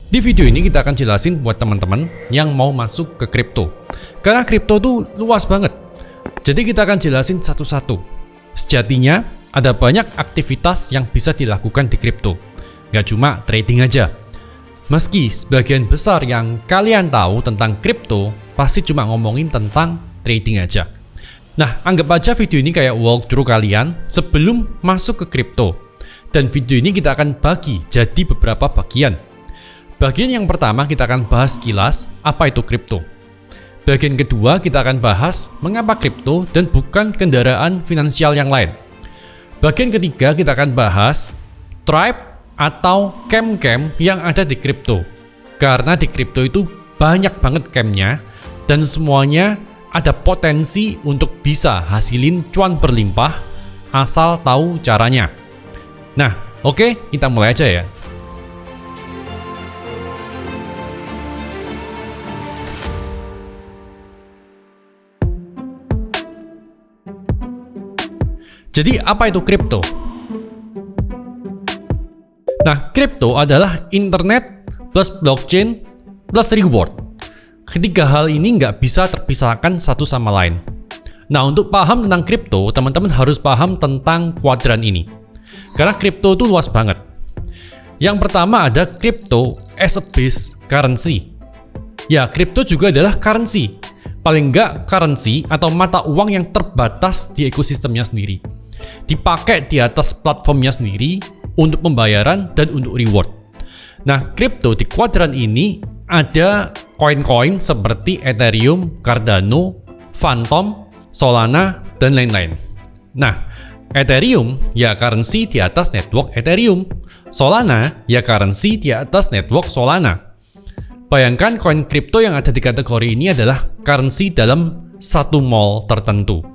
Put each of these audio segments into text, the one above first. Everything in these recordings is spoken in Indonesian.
Di video ini kita akan jelasin buat teman-teman yang mau masuk ke kripto. Karena kripto tuh luas banget. Jadi kita akan jelasin satu-satu. Sejatinya ada banyak aktivitas yang bisa dilakukan di kripto. Gak cuma trading aja. Meski sebagian besar yang kalian tahu tentang kripto pasti cuma ngomongin tentang trading aja. Nah, anggap aja video ini kayak walkthrough kalian sebelum masuk ke kripto. Dan video ini kita akan bagi jadi beberapa bagian. Bagian yang pertama kita akan bahas sekilas apa itu kripto. Bagian kedua kita akan bahas mengapa kripto dan bukan kendaraan finansial yang lain. Bagian ketiga kita akan bahas tribe atau camp-camp yang ada di kripto. Karena di kripto itu banyak banget campnya dan semuanya ada potensi untuk bisa hasilin cuan berlimpah asal tahu caranya. Nah, oke, kita mulai aja ya. Jadi apa itu kripto? Nah, kripto adalah internet plus blockchain plus reward. Ketiga hal ini nggak bisa terpisahkan satu sama lain. Nah, untuk paham tentang kripto, teman-teman harus paham tentang kuadran ini. Karena kripto itu luas banget. Yang pertama ada kripto as a base currency. Ya, kripto juga adalah currency. Paling nggak currency atau mata uang yang terbatas di ekosistemnya sendiri. Dipakai di atas platformnya sendiri untuk pembayaran dan untuk reward. Nah, kripto di kuadran ini ada koin-koin seperti Ethereum, Cardano, Phantom, Solana, dan lain-lain. Nah, Ethereum ya currency di atas network Ethereum. Solana ya currency di atas network Solana. Bayangkan koin kripto yang ada di kategori ini adalah currency dalam satu mall tertentu.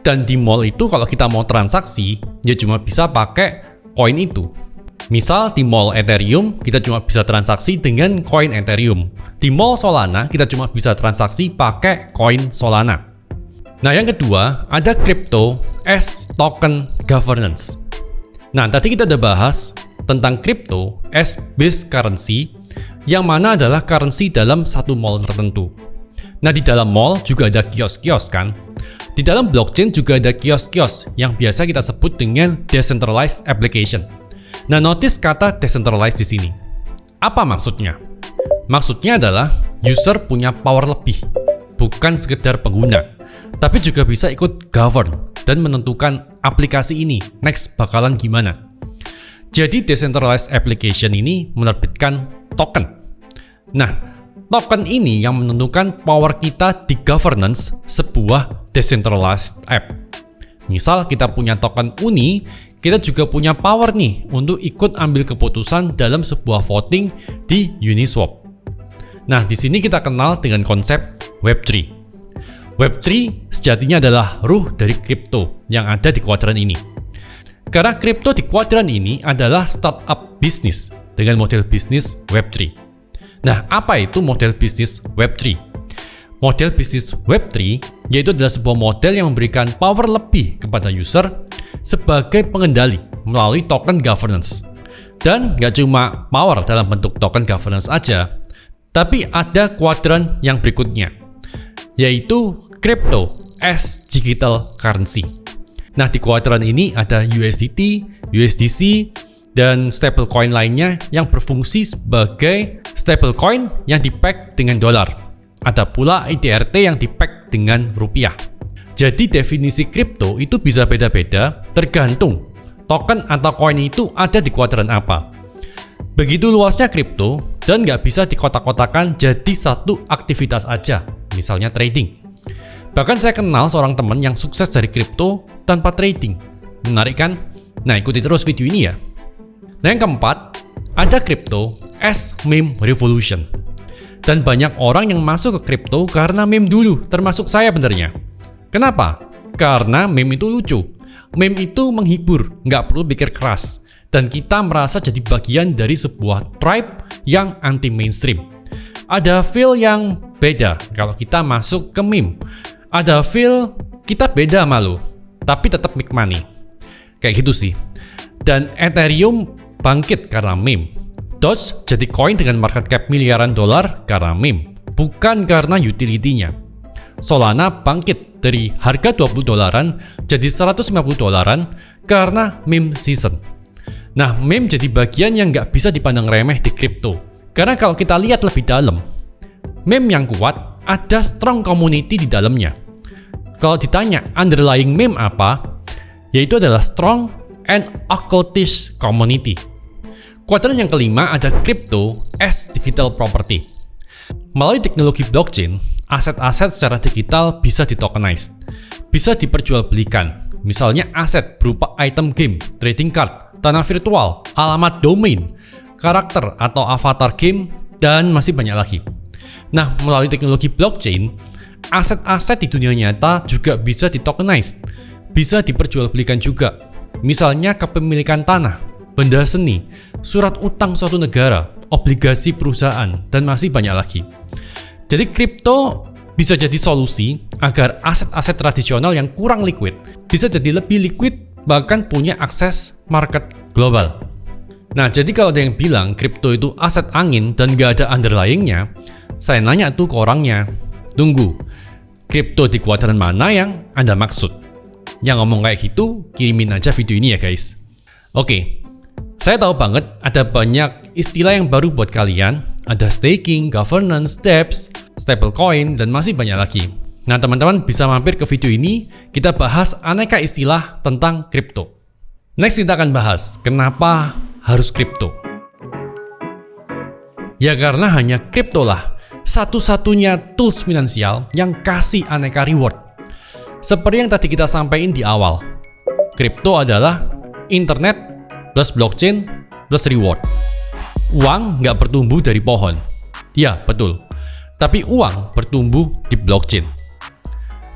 Dan di mall itu kalau kita mau transaksi, ya cuma bisa pakai koin itu. Misal di mall Ethereum, kita cuma bisa transaksi dengan koin Ethereum. Di mall Solana, kita cuma bisa transaksi pakai koin Solana. Nah, yang kedua, ada crypto as token governance. Nah, tadi kita udah bahas tentang crypto as base currency, yang mana adalah currency dalam satu mall tertentu. Nah, di dalam mall juga ada kios-kios kan? Di dalam blockchain juga ada kios-kios yang biasa kita sebut dengan decentralized application. Nah, notice kata decentralized di sini. Apa maksudnya? Maksudnya adalah user punya power lebih, bukan sekedar pengguna, tapi juga bisa ikut govern dan menentukan aplikasi ini next bakalan gimana. Jadi decentralized application ini menerbitkan token. Nah, token ini yang menentukan power kita di governance sebuah decentralized app. Misal kita punya token UNI, kita juga punya power nih untuk ikut ambil keputusan dalam sebuah voting di Uniswap. Nah, di sini kita kenal dengan konsep Web3. Web3 sejatinya adalah ruh dari kripto yang ada di kuadran ini. Karena kripto di kuadran ini adalah startup bisnis dengan model bisnis Web3. Nah, apa itu model bisnis Web3? Model bisnis Web3 yaitu adalah sebuah model yang memberikan power lebih kepada user sebagai pengendali melalui token governance. Dan gak cuma power dalam bentuk token governance aja, tapi ada kuadran yang berikutnya, yaitu crypto as digital currency. Nah, di kuadran ini ada USDT, USDC, dan stablecoin lainnya yang berfungsi sebagai stablecoin yang di-peg dengan dolar. Ada pula IDRT yang di-peg dengan rupiah. Jadi definisi kripto itu bisa beda-beda tergantung token atau koin itu ada di kuadran apa. Begitu luasnya kripto dan nggak bisa dikotak-kotakan jadi satu aktivitas aja, misalnya trading. Bahkan saya kenal seorang teman yang sukses dari kripto tanpa trading. Menarik kan? Nah, ikuti terus video ini ya. Nah, yang keempat, ada kripto as meme revolution. Dan banyak orang yang masuk ke kripto karena meme dulu, termasuk saya benernya. Kenapa? Karena meme itu lucu. Meme itu menghibur, nggak perlu pikir keras. Dan kita merasa jadi bagian dari sebuah tribe yang anti-mainstream. Ada feel yang beda kalau kita masuk ke meme. Ada feel kita beda malu, tapi tetap make money. Kayak gitu sih. Dan Ethereum bangkit karena meme. Doge jadi koin dengan market cap miliaran dolar karena meme, bukan karena utility-nya. Solana bangkit dari harga 20 dolaran jadi 150 dolaran karena meme season. Nah, meme jadi bagian yang nggak bisa dipandang remeh di kripto. Karena kalau kita lihat lebih dalam, meme yang kuat ada strong community di dalamnya. Kalau ditanya underlying meme apa, yaitu adalah strong and occultish community. Kuadran yang kelima ada crypto as digital property. Melalui teknologi blockchain, aset-aset secara digital bisa ditokenize, bisa diperjualbelikan. Misalnya aset berupa item game, trading card, tanah virtual, alamat domain, karakter atau avatar game, dan masih banyak lagi. Nah, melalui teknologi blockchain, aset-aset di dunia nyata juga bisa ditokenize, bisa diperjualbelikan juga. Misalnya kepemilikan tanah, benda seni, surat utang suatu negara, obligasi perusahaan, dan masih banyak lagi. Jadi kripto bisa jadi solusi agar aset-aset tradisional yang kurang liquid bisa jadi lebih liquid, bahkan punya akses market global. Nah, jadi kalau ada yang bilang kripto itu aset angin dan gak ada underlying-nya, saya nanya tuh ke orangnya, tunggu, kripto di kuadran mana yang Anda maksud? Yang ngomong kayak gitu, kirimin aja video ini ya guys. Oke. Saya tahu banget ada banyak istilah yang baru buat kalian, ada staking, governance, dApps, stablecoin, dan masih banyak lagi. Nah, teman-teman bisa mampir ke video ini, kita bahas aneka istilah tentang kripto. Next kita akan bahas, kenapa harus kripto? Ya karena hanya kripto lah, satu-satunya tools finansial yang kasih aneka reward. Seperti yang tadi kita sampaikan di awal, kripto adalah internet plus blockchain plus reward. Uang nggak bertumbuh dari pohon. Ya, betul. Tapi uang bertumbuh di blockchain.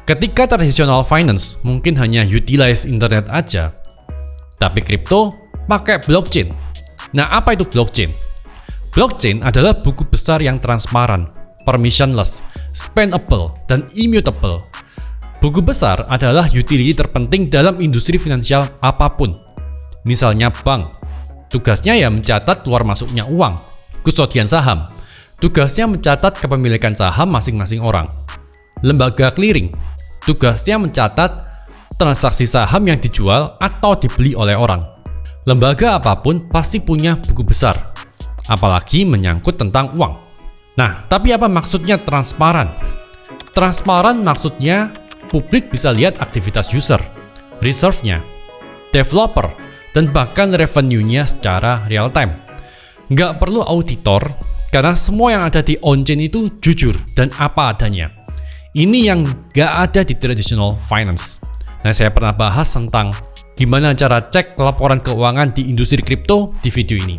Ketika traditional finance mungkin hanya utilize internet aja, tapi kripto pakai blockchain. Nah, apa itu blockchain? Blockchain adalah buku besar yang transparan, permissionless, spendable, dan immutable. Buku besar adalah utility terpenting dalam industri finansial apapun. Misalnya bank, tugasnya ya mencatat keluar masuknya uang. Kustodian saham, tugasnya mencatat kepemilikan saham masing-masing orang. Lembaga clearing, tugasnya mencatat transaksi saham yang dijual atau dibeli oleh orang. Lembaga apapun pasti punya buku besar, apalagi menyangkut tentang uang. Nah, tapi apa maksudnya transparan? Transparan maksudnya publik bisa lihat aktivitas user, reserve-nya, developer, dan bahkan revenue-nya secara real time. Nggak perlu auditor, karena semua yang ada di on-chain itu jujur dan apa adanya. Ini yang nggak ada di traditional finance. Nah, saya pernah bahas tentang gimana cara cek laporan keuangan di industri kripto di video ini.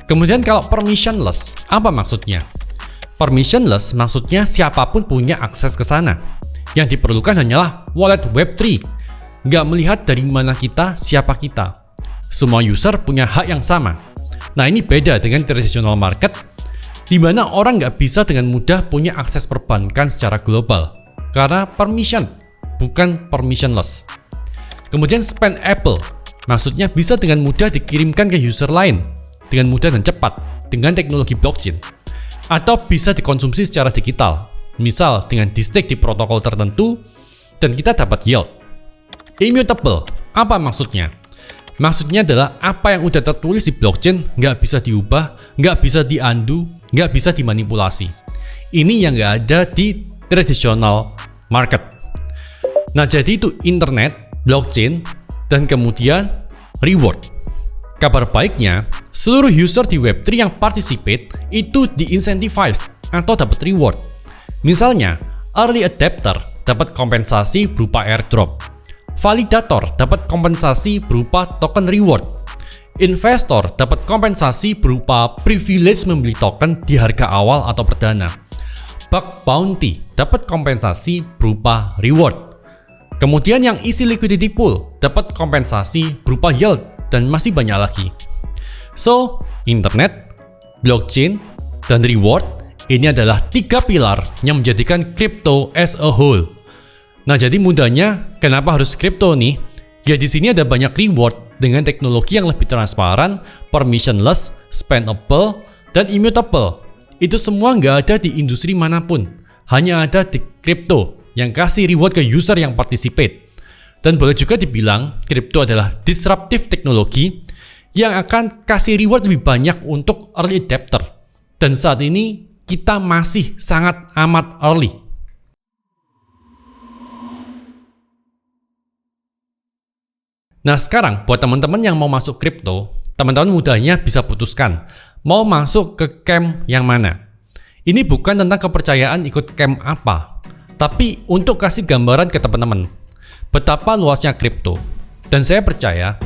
Kemudian kalau permissionless, apa maksudnya? Permissionless maksudnya siapapun punya akses ke sana. Yang diperlukan hanyalah wallet Web3. Nggak melihat dari mana kita, siapa kita. Semua user punya hak yang sama. Nah, ini beda dengan traditional market, di mana orang nggak bisa dengan mudah punya akses perbankan secara global. Karena permission, bukan permissionless. Kemudian spendable, maksudnya bisa dengan mudah dikirimkan ke user lain, dengan mudah dan cepat, dengan teknologi blockchain. Atau bisa dikonsumsi secara digital, misal dengan di-stake di protokol tertentu, dan kita dapat yield. Immutable, apa maksudnya? Maksudnya adalah apa yang udah tertulis di blockchain nggak bisa diubah, nggak bisa di-undo, nggak bisa dimanipulasi. Ini yang nggak ada di traditional market. Nah, jadi itu internet, blockchain, dan kemudian reward. Kabar baiknya, seluruh user di Web3 yang participate itu di-incentivize atau dapat reward. Misalnya, early adapter dapat kompensasi berupa airdrop. Validator dapat kompensasi berupa token reward. Investor dapat kompensasi berupa privilege membeli token di harga awal atau perdana. Bug bounty dapat kompensasi berupa reward. Kemudian yang isi liquidity pool dapat kompensasi berupa yield dan masih banyak lagi. So, internet, blockchain, dan reward ini adalah 3 pilar yang menjadikan crypto as a whole. Nah, jadi mudahnya kenapa harus kripto nih? Ya di sini ada banyak reward dengan teknologi yang lebih transparan, permissionless, spendable, dan immutable. Itu semua nggak ada di industri manapun, hanya ada di kripto yang kasih reward ke user yang participate. Dan boleh juga dibilang, kripto adalah disruptive teknologi yang akan kasih reward lebih banyak untuk early adopter. Dan saat ini, kita masih sangat amat early. Nah sekarang, buat teman-teman yang mau masuk kripto, teman-teman mudahnya bisa putuskan mau masuk ke camp yang mana. Ini bukan tentang kepercayaan ikut camp apa, tapi untuk kasih gambaran ke teman-teman betapa luasnya kripto. Dan saya percaya,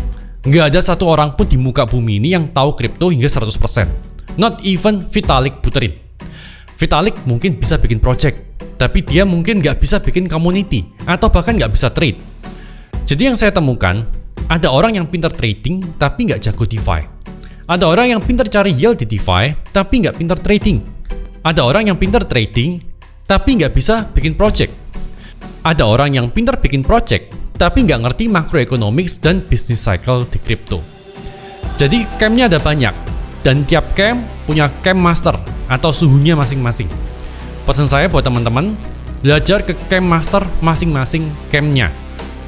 nggak ada satu orang pun di muka bumi ini yang tahu kripto hingga 100%. Not even Vitalik Buterin. Vitalik mungkin bisa bikin project, tapi dia mungkin nggak bisa bikin community, atau bahkan nggak bisa trade. Jadi yang saya temukan, ada orang yang pintar trading, tapi nggak jago DeFi. Ada orang yang pintar cari yield di DeFi, tapi nggak pintar trading. Ada orang yang pintar trading, tapi nggak bisa bikin project. Ada orang yang pintar bikin project, tapi nggak ngerti macroeconomics dan business cycle di crypto. Jadi campnya ada banyak, dan tiap camp punya camp master atau suhunya masing-masing. Pesan saya buat teman-teman, belajar ke camp master masing-masing campnya.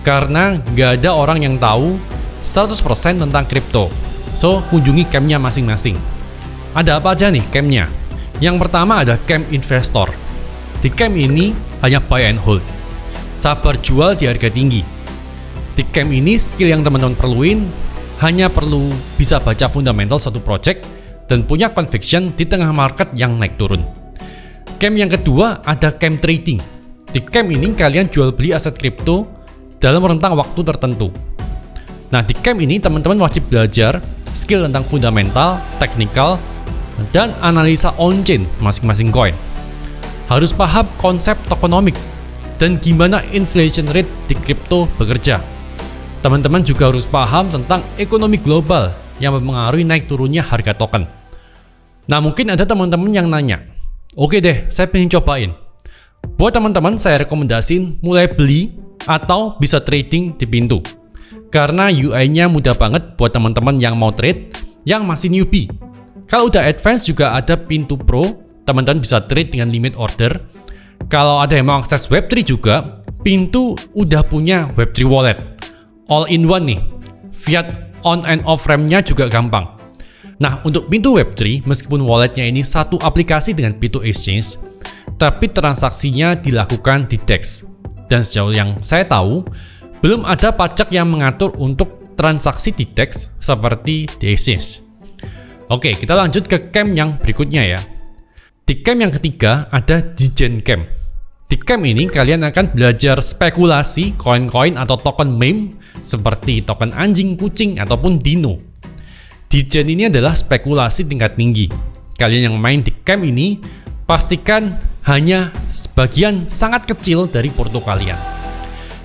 Karena nggak ada orang yang tahu 100% tentang crypto. So, kunjungi campnya masing-masing. Ada apa aja nih campnya? Yang pertama ada camp investor. Di camp ini hanya buy and hold. Sabar jual di harga tinggi. Di camp ini skill yang teman-teman perluin hanya perlu bisa baca fundamental suatu project dan punya conviction di tengah market yang naik turun. Camp yang kedua ada camp trading. Di camp ini kalian jual beli aset kripto dalam rentang waktu tertentu. Nah, di camp ini teman-teman wajib belajar skill tentang fundamental, technical, dan analisa on-chain masing-masing coin. Harus paham konsep tokenomics dan gimana inflation rate di kripto bekerja. Teman-teman juga harus paham tentang ekonomi global yang mempengaruhi naik turunnya harga token. Nah, mungkin ada teman-teman yang nanya, oke deh, saya pengen cobain. Buat teman-teman, saya rekomendasiin mulai beli atau bisa trading di Pintu. Karena UI-nya mudah banget buat teman-teman yang mau trade, yang masih newbie. Kalau udah advance juga ada Pintu Pro, teman-teman bisa trade dengan limit order. Kalau ada yang mau akses Web3 juga, Pintu udah punya Web3 wallet. All in one nih, fiat on and off ramp-nya juga gampang. Nah, untuk Pintu Web3, meskipun walletnya ini satu aplikasi dengan Pintu Exchange, tapi transaksinya dilakukan di DEX. Dan sejauh yang saya tahu, belum ada pajak yang mengatur untuk transaksi di DEX seperti di Exchange. Oke, kita lanjut ke camp yang berikutnya ya. Di camp yang ketiga ada Degen Camp. Di camp ini kalian akan belajar spekulasi koin-koin atau token meme seperti token anjing, kucing, ataupun dino. Degen ini adalah spekulasi tingkat tinggi. Kalian yang main di camp ini pastikan hanya sebagian sangat kecil dari porto kalian.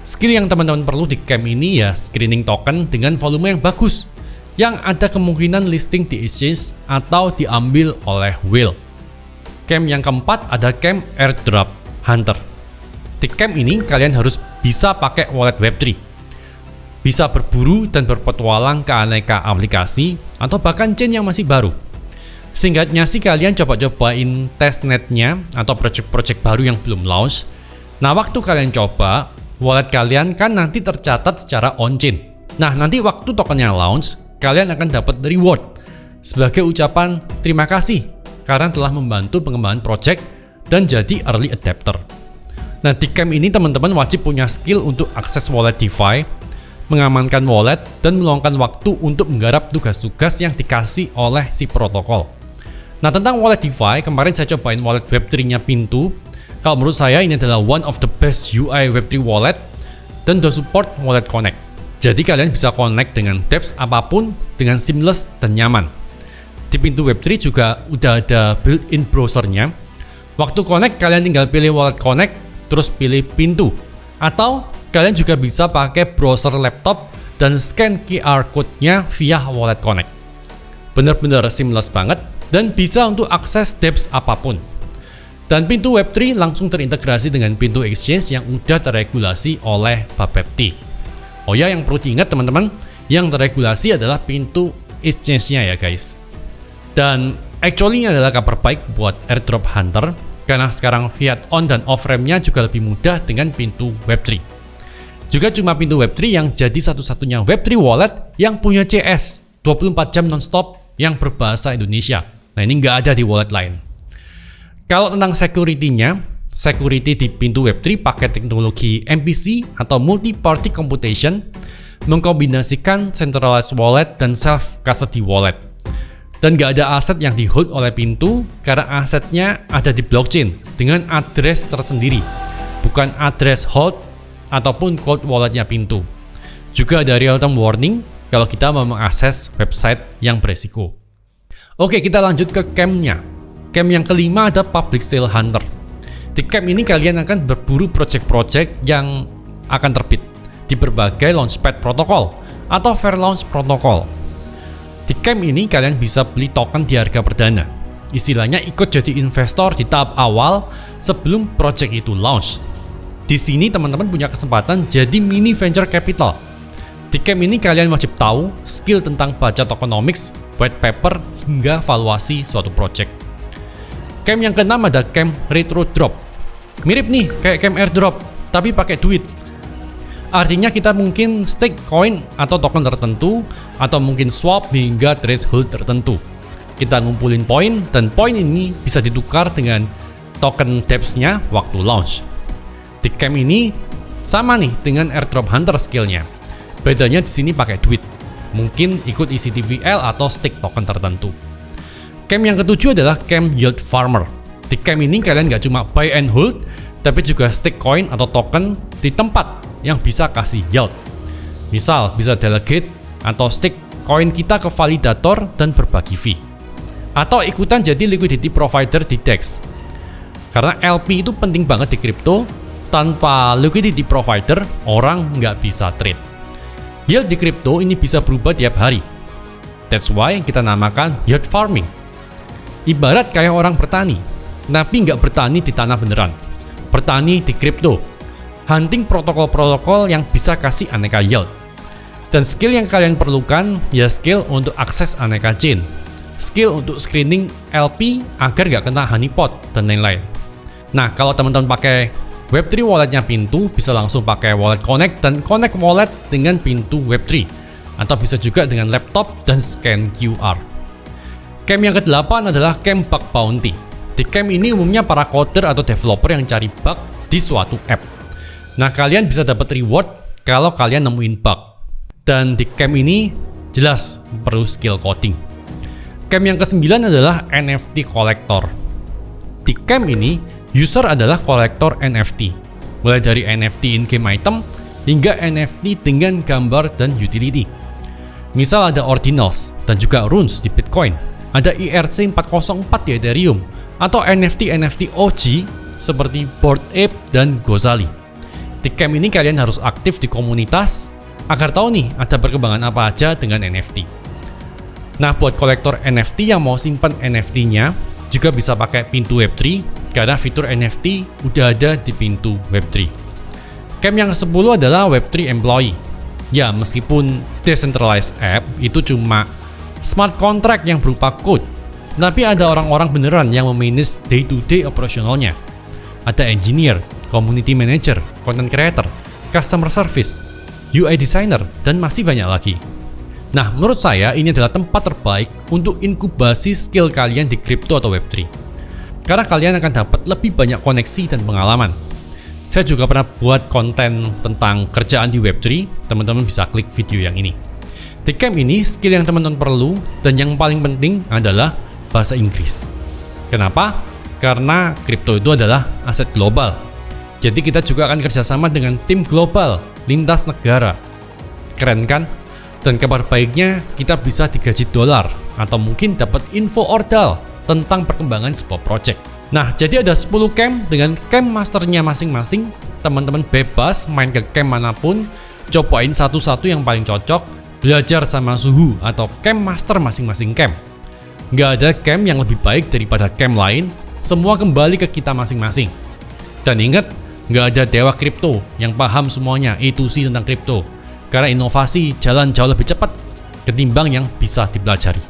Skill yang teman-teman perlu di camp ini ya screening token dengan volume yang bagus, yang ada kemungkinan listing di exchange atau diambil oleh whale. Camp yang keempat ada camp airdrop hunter. Di camp ini kalian harus bisa pakai wallet Web3, bisa berburu dan berpetualang ke aneka aplikasi atau bahkan chain yang masih baru. Singkatnya sih kalian coba-cobain testnetnya atau project-project baru yang belum launch. Nah, waktu kalian coba, wallet kalian kan nanti tercatat secara on-chain. Nah, nanti waktu tokennya launch, kalian akan dapat reward sebagai ucapan terima kasih karena telah membantu pengembangan project dan jadi early adopter. Nah, di camp ini teman-teman wajib punya skill untuk akses wallet DeFi, mengamankan wallet, dan meluangkan waktu untuk menggarap tugas-tugas yang dikasih oleh si protokol. Nah, tentang wallet DeFi, kemarin saya cobain wallet Web3-nya Pintu. Kalau menurut saya ini adalah one of the best UI Web3 wallet dan udah support Wallet Connect. Jadi kalian bisa connect dengan dApps apapun dengan seamless dan nyaman. Di Pintu Web3 juga udah ada built-in browsernya. Waktu connect kalian tinggal pilih Wallet Connect terus pilih Pintu. Atau kalian juga bisa pakai browser laptop dan scan QR code-nya via Wallet Connect. Bener-bener seamless banget dan bisa untuk akses dApps apapun. Dan Pintu Web3 langsung terintegrasi dengan Pintu Exchange yang udah terregulasi oleh Bapepti. Oh ya, yang perlu diingat teman-teman, yang terregulasi adalah Pintu Exchange-nya ya guys. Dan actually ini adalah kabar baik buat airdrop hunter, karena sekarang fiat on dan off ramp-nya juga lebih mudah dengan pintu Web3. Juga cuma pintu Web3 yang jadi satu-satunya Web3 wallet yang punya CS 24 jam nonstop yang berbahasa Indonesia. Nah, ini nggak ada di wallet lain. Kalau tentang security-nya, security di pintu Web3 pakai teknologi MPC atau Multi-Party Computation, mengkombinasikan centralized wallet dan self-custody wallet. Dan nggak ada aset yang di-hold oleh pintu karena asetnya ada di blockchain dengan address tersendiri, bukan address hold ataupun cold walletnya pintu. Juga ada real-time warning kalau kita mau mengakses website yang beresiko. Oke, kita lanjut ke camp-nya. Camp yang kelima ada Public Sale Hunter. Di camp ini kalian akan berburu project-project yang akan terbit di berbagai launchpad protokol atau fair launch protokol. Di camp ini kalian bisa beli token di harga perdana. Istilahnya ikut jadi investor di tahap awal sebelum project itu launch. Di sini teman-teman punya kesempatan jadi mini venture capital. Di camp ini kalian wajib tahu skill tentang baca tokenomics, white paper, hingga valuasi suatu project. Camp yang keenam ada camp retro drop. Mirip nih kayak camp airdrop, tapi pakai duit. Artinya kita mungkin stake coin atau token tertentu, atau mungkin swap hingga threshold tertentu. Kita ngumpulin poin, dan poin ini bisa ditukar dengan token dApps-nya waktu launch. Di camp ini sama nih dengan airdrop hunter skillnya. Bedanya di sini pakai duit. Mungkin ikut isi TVL atau stake token tertentu. Camp yang ketujuh adalah camp yield farmer. Di camp ini kalian nggak cuma buy and hold, tapi juga stake coin atau token di tempat yang bisa kasih yield. Misal bisa delegate atau stake coin kita ke validator dan berbagi fee. Atau ikutan jadi liquidity provider di DEX. Karena LP itu penting banget di crypto, tanpa liquidity provider orang nggak bisa trade. Yield di crypto ini bisa berubah tiap hari. That's why kita namakan yield farming. Ibarat kayak orang bertani, tapi nggak bertani di tanah beneran. Bertani di kripto. Hunting protokol-protokol yang bisa kasih aneka yield. Dan skill yang kalian perlukan, ya skill untuk akses aneka chain. Skill untuk screening LP agar nggak kena honeypot, dan lain-lain. Nah, kalau teman-teman pakai Web3 walletnya pintu, bisa langsung pakai wallet connect dan connect wallet dengan pintu Web3. Atau bisa juga dengan laptop dan scan QR. Camp yang ke-8 adalah camp bug bounty. Di camp ini umumnya para coder atau developer yang cari bug di suatu app. Nah, kalian bisa dapat reward kalau kalian nemuin bug. Dan di camp ini jelas perlu skill coding. Camp yang ke-9 adalah NFT collector. Di camp ini, user adalah kolektor NFT. Mulai dari NFT in-game item hingga NFT dengan gambar dan utility. Misal ada ordinals dan juga runes di Bitcoin. Ada ERC 404 di Ethereum, atau NFT OG seperti Bored Ape dan Gozali. Di camp ini kalian harus aktif di komunitas agar tahu nih ada perkembangan apa aja dengan NFT. Nah, buat kolektor NFT yang mau simpan NFT-nya juga bisa pakai pintu Web3 karena fitur NFT udah ada di pintu Web3. Camp yang ke-10 adalah Web3 employee. Ya, meskipun decentralized app itu cuma smart contract yang berupa code, tapi ada orang-orang beneran yang memanage day-to-day operasionalnya. Ada engineer, community manager, content creator, customer service, UI designer, dan masih banyak lagi. Nah, menurut saya ini adalah tempat terbaik untuk inkubasi skill kalian di crypto atau Web3. Karena kalian akan dapat lebih banyak koneksi dan pengalaman. Saya juga pernah buat konten tentang kerjaan di Web3, teman-teman bisa klik video yang ini. Di camp ini, skill yang teman-teman perlu dan yang paling penting adalah bahasa Inggris. Kenapa? Karena kripto itu adalah aset global. Jadi kita juga akan kerjasama dengan tim global, lintas negara. Keren kan? Dan kabar baiknya, kita bisa digaji dolar atau mungkin dapat info ordal tentang perkembangan sebuah project. Nah, jadi ada 10 camp dengan camp masternya masing-masing. Teman-teman bebas main ke camp manapun, cobain satu-satu yang paling cocok, belajar sama suhu atau camp master masing-masing camp. Nggak ada camp yang lebih baik daripada camp lain, semua kembali ke kita masing-masing. Dan ingat, nggak ada dewa kripto yang paham semuanya A2C tentang kripto, karena inovasi jalan jauh lebih cepat ketimbang yang bisa dipelajari.